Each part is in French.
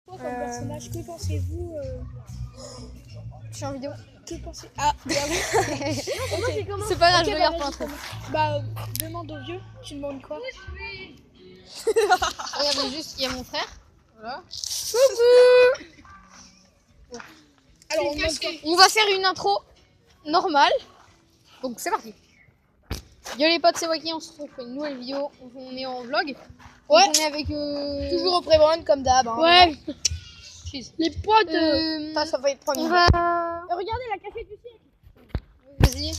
Comme personnage, que pensez-vous Je suis en vidéo. Que pensez Ah, okay. C'est pas grave, Okay, je regarde pas un truc. Bah, demande au vieux. Tu demandes quoi? Regarde juste, il y a mon frère. Voilà. Alors, On va faire une intro normale. Donc c'est parti. Yo les potes, c'est Waki, on se retrouve pour une nouvelle vidéo. On est en vlog. Ouais. Donc, on est avec. toujours au pré-brun comme d'hab. Hein, Ouais. Les potes. Ça va être 3 minutes. Regardez la café du siècle. Vas-y.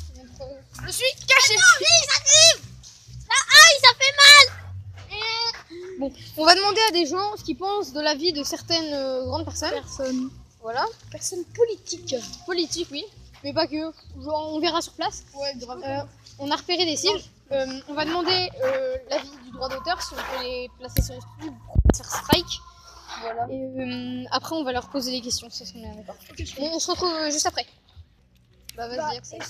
Je suis caché. Bon, on va demander à des gens ce qu'ils pensent de la vie de certaines grandes personnes. Voilà. Personne politique. Politique, oui. Mais pas que. Genre, on verra sur place. Ouais, grave. On a repéré des cibles. On va demander l'avis du droit d'auteur si on peut les placer sur YouTube pour faire strike. Voilà. Et après, on va leur poser des questions, ça serait bien d'accord. On se retrouve juste après. Bah, vas-y, Axel.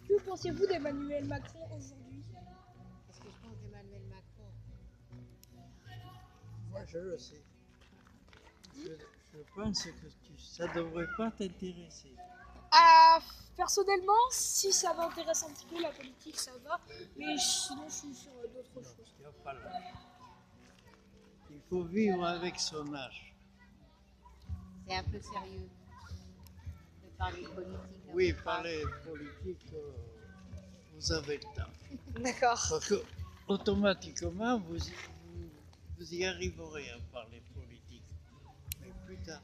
Que pensez-vous d'Emmanuel Macron aujourd'hui? Qu'est-ce que je pense d'Emmanuel Macron? Moi, je le sais. Je pense que ça ne devrait pas t'intéresser. Personnellement, si ça m'intéresse un petit peu la politique, ça va. Mais sinon, je suis sur d'autres choses. Il faut vivre avec son âge. C'est un peu sérieux de parler politique. Oui, parler politique, vous avez le temps. D'accord. Parce que automatiquement, vous y arriverez à parler politique. Mais plus tard.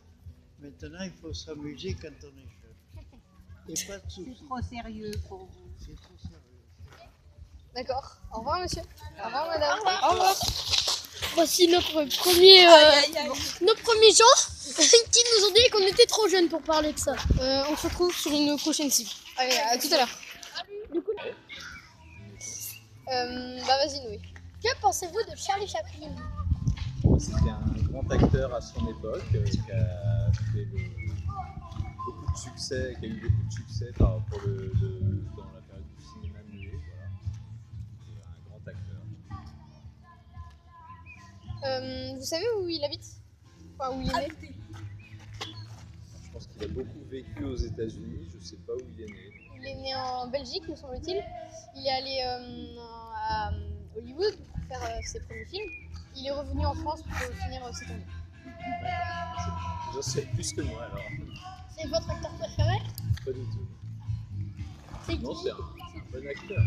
Maintenant, il faut s'amuser quand on est jeune. Et pas de soucis. C'est trop sérieux pour vous. C'est trop sérieux. D'accord. Au revoir, monsieur. Au revoir, madame. Au revoir. Voici notre premier, nos premiers gens qui nous ont dit qu'on était trop jeunes pour parler de ça. On se retrouve sur une prochaine cible. Allez, à tout à l'heure. Bah, vas-y, Noé. Que pensez-vous de Charlie Chaplin? C'était un grand acteur à son époque qui a fait beaucoup de succès, qui a eu beaucoup de succès dans la période du cinéma muet. Voilà. C'est un grand acteur. Vous savez où il habite? Enfin, où il est né? Je pense qu'il a beaucoup vécu aux États-Unis, je ne sais pas où il est né. Il est né en Belgique, me semble-t-il. Il est allé à Hollywood pour faire ses premiers films. Il est revenu en France pour finir ses tournées. J'en sais plus que moi alors. C'est votre acteur préféré? Pas du tout. C'est Non, qui? c'est un bon acteur.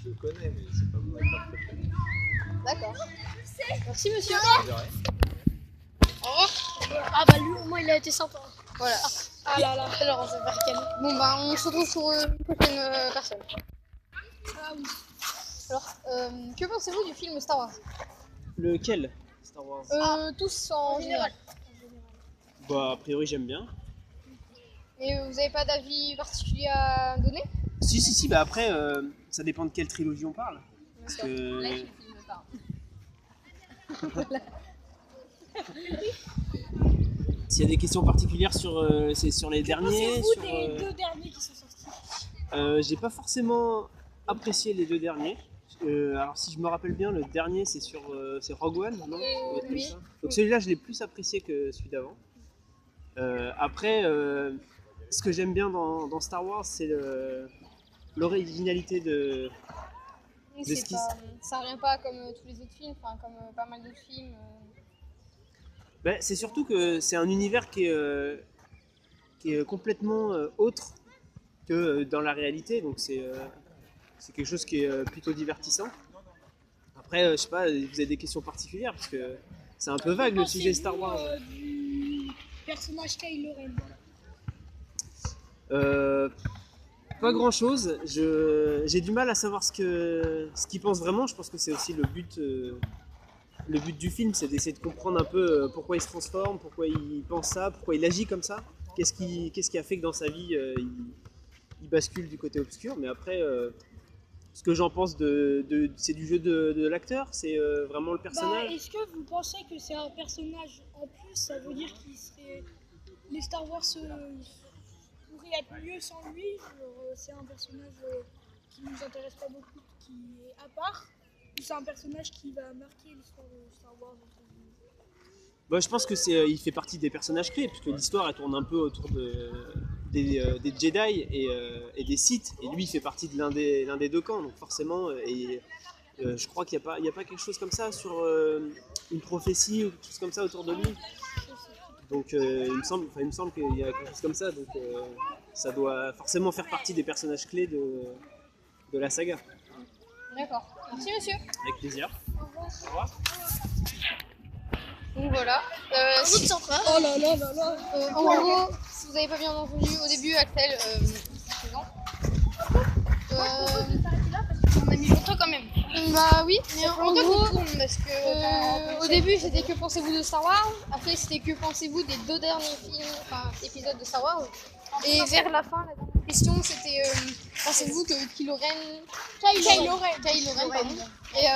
Je le connais, mais c'est pas mon acteur préféré. D'accord. Merci, monsieur. De rien. Au revoir. Ah bah lui au moins il a été sympa. Voilà. Ah là là. Alors on s'est fait ricaner. Bon, bah, on se retrouve sur une prochaine personne. Ah oui. Alors, que pensez-vous du film Star Wars? Lequel? Star Wars. Tous en général. Bah, a priori, j'aime bien. Et vous n'avez pas d'avis particulier à donner? Si, bah après, ça dépend de quelle trilogie on parle. Parce Là, que. je filme pas. S'il y a des questions particulières c'est sur les derniers. Pensez-vous Sur, des deux derniers qui sont sortis? j'ai pas forcément apprécié les deux derniers. Alors, si je me rappelle bien, le dernier c'est c'est Rogue One, non? Oui. Donc celui-là, je l'ai plus apprécié que celui d'avant. Après, ce que j'aime bien dans Star Wars, c'est l'originalité de. Oui, De ce qui- ça revient pas comme tous les autres films, enfin comme pas mal d'autres films. Ben, c'est surtout que c'est un univers qui est complètement autre que dans la réalité, donc c'est quelque chose qui est plutôt divertissant. Après, je sais pas, vous avez des questions particulières parce que c'est un peu vague le sujet Star Wars. Du personnage Kylo Ren. Pas grand chose. J'ai du mal à savoir ce qu'il pense vraiment. Je pense que c'est aussi le but du film, c'est d'essayer de comprendre un peu pourquoi il se transforme, pourquoi il pense ça, pourquoi il agit comme ça. Qu'est-ce qui a fait que dans sa vie il bascule du côté obscur. Mais après, ce que j'en pense c'est du jeu de l'acteur, c'est vraiment le personnage. Bah, est-ce que vous pensez que c'est un personnage en plus? Ça veut dire qu'il serait. Les Star Wars pourraient être mieux sans lui? C'est un personnage qui nous intéresse pas beaucoup, qui est à part? Ou c'est un personnage qui va marquer l'histoire de Star Wars entre guillemets? Bah, je pense que il fait partie des personnages clés, puisque l'histoire elle tourne un peu autour des Jedi et des Sith, et lui il fait partie de l'un des deux camps, donc forcément, je crois qu'il n'y a pas quelque chose comme ça sur une prophétie ou quelque chose comme ça autour de lui. Donc il me semble qu'il y a quelque chose comme ça, donc ça doit forcément faire partie des personnages clés de la saga. D'accord. Merci monsieur. Avec plaisir. Au revoir. Donc voilà. Oh là là là là. En gros, si vous n'avez pas bien entendu, au début, Axel, présent. On a mis longtemps quand même. Bah oui, mais en gros, Parce que au début c'était que pensez-vous de Star Wars, après c'était que pensez-vous des 2 derniers films, enfin épisodes de Star Wars, et vers la fin, la dernière question c'était pensez-vous que Kylo Ren, pardon, est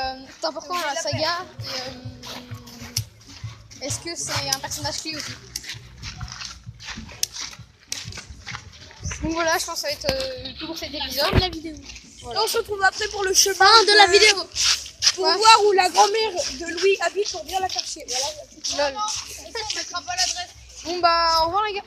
important dans la saga, et est-ce que c'est un personnage clé aussi? Donc voilà, je pense que ça va être tout pour cet épisode. la vidéo. Voilà. On se retrouve après pour le chemin De la vidéo. Pour Ouais. voir où la grand-mère de Louis habite pour bien la chercher. Voilà. Lol. Bon bah au revoir les gars.